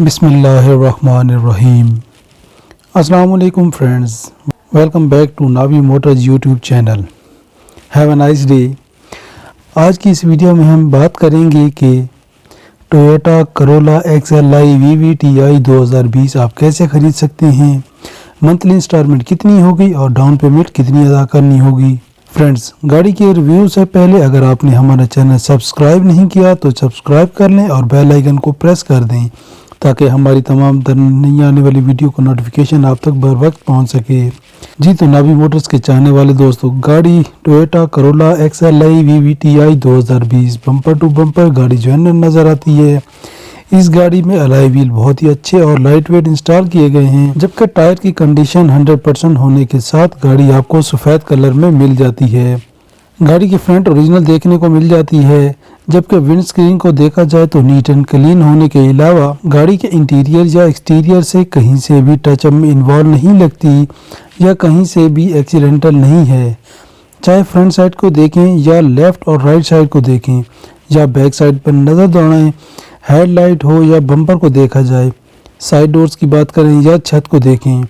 بسم اللہ الرحمن الرحیم۔ السلام علیکم friends, welcome back to Nabi motors YouTube channel. Have a nice day. آج کی اس ویڈیو میں ہم بات کریں گے کہ ٹویوٹا کرولا XLi VVTi 2020 آپ کیسے خرید سکتے ہیں، منتھلی انسٹالمنٹ کتنی ہوگی اور ڈاؤن پیمنٹ کتنی ادا کرنی ہوگی۔ فرینڈز، گاڑی کے ریویو سے پہلے اگر آپ نے ہمارا چینل سبسکرائب نہیں کیا تو سبسکرائب کر لیں اور بیل آئیکن کو پریس کر دیں تاکہ ہماری تمام نئی آنے والی ویڈیو کا نوٹیفیکیشن آپ تک بر وقت پہنچ سکے۔ جی تو نابی موٹرز کے چاہنے والے دوستو، گاڑی Toyota Corolla XLi VVTi 2020 bumper to bumper گاڑی جو ہے نظر آتی ہے۔ اس گاڑی میں الائی ویل بہت ہی اچھے اور لائٹ ویٹ انسٹال کیے گئے ہیں، جبکہ ٹائر کی کنڈیشن 100% ہونے کے ساتھ گاڑی آپ کو سفید کلر میں مل جاتی ہے۔ گاڑی کی فرنٹ اوریجنل دیکھنے کو مل جاتی ہے، جبکہ ونڈ سکرین کو دیکھا جائے تو نیٹ اینڈ کلین ہونے کے علاوہ گاڑی کے انٹیریئر یا ایکسٹیریئر سے کہیں سے بھی ٹچ اپ میں انوالو نہیں لگتی یا کہیں سے بھی ایکسیڈنٹل نہیں ہے۔ چاہے فرنٹ سائڈ کو دیکھیں یا لیفٹ اور رائٹ سائڈ کو دیکھیں یا بیک سائڈ پر نظر دوڑائیں، ہیڈ لائٹ ہو یا بمپر کو دیکھا جائے، سائڈ ڈورز کی بات کریں یا چھت کو دیکھیں،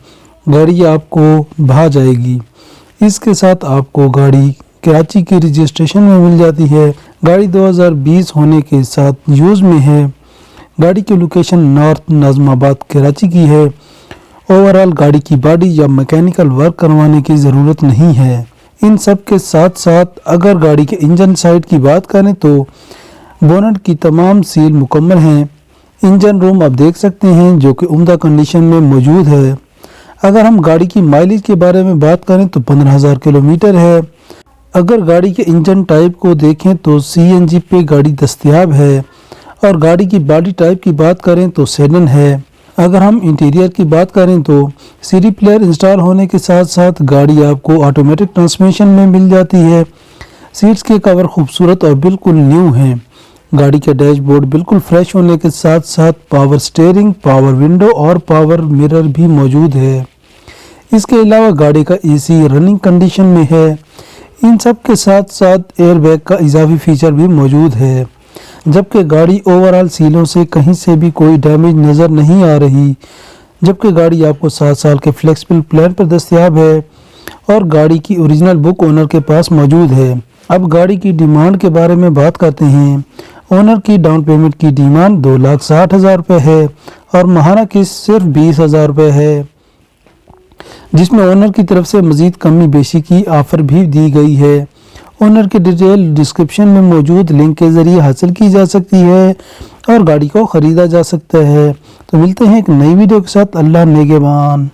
گاڑی آپ کو بھا جائے گی۔ اس کے ساتھ آپ کو گاڑی کراچی کی رجسٹریشن میں مل جاتی ہے۔ گاڑی 2020 ہونے کے ساتھ یوز میں ہے۔ گاڑی کی لوکیشن نارتھ نظم آباد کراچی کی ہے۔ اوورال گاڑی کی باڈی یا میکینیکل ورک کروانے کی ضرورت نہیں ہے۔ ان سب کے ساتھ ساتھ اگر گاڑی کے انجن سائڈ کی بات کریں تو بونٹ کی تمام سیل مکمل ہیں۔ انجن روم آپ دیکھ سکتے ہیں جو کہ عمدہ کنڈیشن میں موجود ہے۔ اگر ہم گاڑی کی مائلیج کے بارے میں بات کریں تو 15,000 کلومیٹر ہے۔ اگر گاڑی کے انجن ٹائپ کو دیکھیں تو CNG پہ گاڑی دستیاب ہے، اور گاڑی کی باڈی ٹائپ کی بات کریں تو سیڈن ہے۔ اگر ہم انٹیریئر کی بات کریں تو CD پلیئر انسٹال ہونے کے ساتھ ساتھ گاڑی آپ کو آٹومیٹک ٹرانسمیشن میں مل جاتی ہے۔ سیٹس کے کور خوبصورت اور بالکل نیو ہیں۔ گاڑی کا ڈیش بورڈ بالکل فریش ہونے کے ساتھ ساتھ پاور سٹیئرنگ، پاور ونڈو اور پاور مرر بھی موجود ہے۔ اس کے علاوہ گاڑی کا AC رننگ کنڈیشن میں ہے۔ ان سب کے ساتھ ساتھ ایئر بیگ کا اضافی فیچر بھی موجود ہے، جبکہ گاڑی اوورال سیلوں سے کہیں سے بھی کوئی ڈیمیج نظر نہیں آ رہی، جبکہ گاڑی آپ کو 7 سال کے فلیکسبل پلان پر دستیاب ہے اور گاڑی کی اوریجنل بک اونر کے پاس موجود ہے۔ اب گاڑی کی ڈیمانڈ کے بارے میں بات کرتے ہیں۔ اونر کی ڈاؤن پیمنٹ کی ڈیمانڈ 2,60,000 روپے ہے اور ماہانہ قسط صرف 20,000 روپے ہے، جس میں اونر کی طرف سے مزید کمی بیشی کی آفر بھی دی گئی ہے۔ اونر کی ڈیٹیل ڈسکرپشن میں موجود لنک کے ذریعے حاصل کی جا سکتی ہے اور گاڑی کو خریدا جا سکتا ہے۔ تو ملتے ہیں ایک نئی ویڈیو کے ساتھ۔ اللہ نگہبان۔